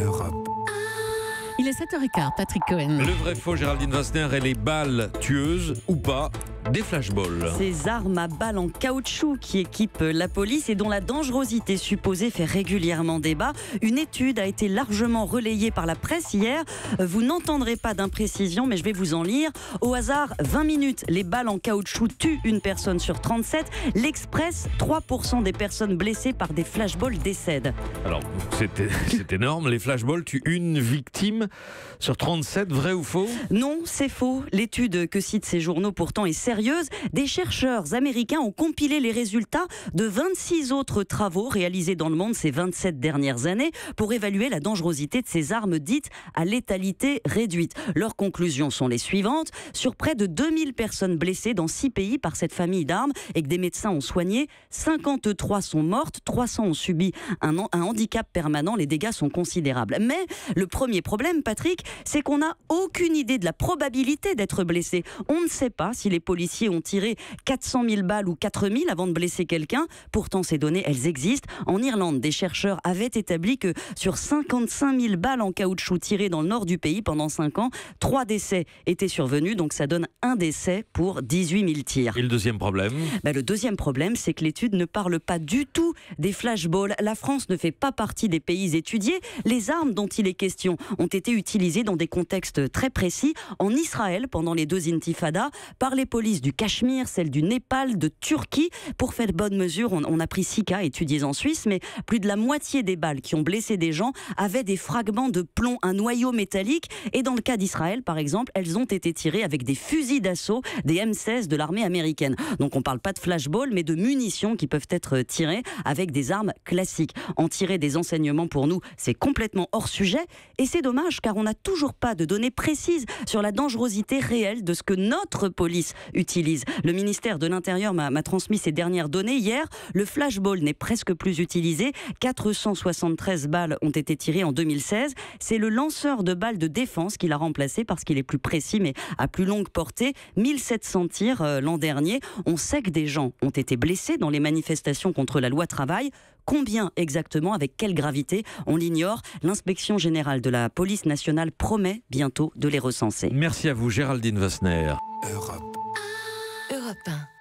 Europe. Il est 7h15, Patrick Cohen. Le vrai faux, Géraldine Wassenaer, et les balles tueuses ou pas des flashballs. Ces armes à balles en caoutchouc qui équipent la police et dont la dangerosité supposée fait régulièrement débat. Une étude a été largement relayée par la presse hier. Vous n'entendrez pas d'imprécision, mais je vais vous en lire. Au hasard, 20 minutes, les balles en caoutchouc tuent une personne sur 37. L'Express, 3% des personnes blessées par des flashballs décèdent. Alors, c'est énorme. Les flashballs tuent une victime sur 37, vrai ou faux? Non, c'est faux. L'étude que citent ces journaux pourtant est sérieuse. Des chercheurs américains ont compilé les résultats de 26 autres travaux réalisés dans le monde ces 27 dernières années pour évaluer la dangerosité de ces armes dites à létalité réduite. Leurs conclusions sont les suivantes. Sur près de 2000 personnes blessées dans 6 pays par cette famille d'armes et que des médecins ont soigné, 53 sont mortes, 300 ont subi un handicap permanent. Les dégâts sont considérables. Mais le premier problème, Patrick, c'est qu'on n'a aucune idée de la probabilité d'être blessé. On ne sait pas si les policiers ont tiré 400 000 balles ou 4 000 avant de blesser quelqu'un. Pourtant, ces données, elles existent. En Irlande, des chercheurs avaient établi que sur 55 000 balles en caoutchouc tirées dans le nord du pays pendant 5 ans, 3 décès étaient survenus. Donc ça donne un décès pour 18 000 tirs. Et le deuxième problème? Le deuxième problème, c'est que l'étude ne parle pas du tout des flashballs. La France ne fait pas partie des pays étudiés. Les armes dont il est question ont été utilisées dans des contextes très précis. En Israël, pendant les 2 intifadas, par les polices du Cachemire, celle du Népal, de Turquie. Pour faire bonne mesure, on a pris 6 cas étudiés en Suisse, mais plus de la moitié des balles qui ont blessé des gens avaient des fragments de plomb, un noyau métallique. Et dans le cas d'Israël, par exemple, elles ont été tirées avec des fusils d'assaut, des M16 de l'armée américaine. Donc on ne parle pas de flashball, mais de munitions qui peuvent être tirées avec des armes classiques. En tirer des enseignements pour nous, c'est complètement hors sujet. Et c'est dommage, car on n'a toujours pas de données précises sur la dangerosité réelle de ce que notre police utilise. Le ministère de l'Intérieur m'a transmis ces dernières données hier. Le flashball n'est presque plus utilisé. 473 balles ont été tirées en 2016. C'est le lanceur de balles de défense qui l'a remplacé parce qu'il est plus précis mais à plus longue portée. 1700 tirs l'an dernier. On sait que des gens ont été blessés dans les manifestations contre la loi travail. Combien exactement, avec quelle gravité, on l'ignore. L'inspection générale de la police nationale promet bientôt de les recenser. Merci à vous, Géraldine Wassenaer. Europe. Europe 1.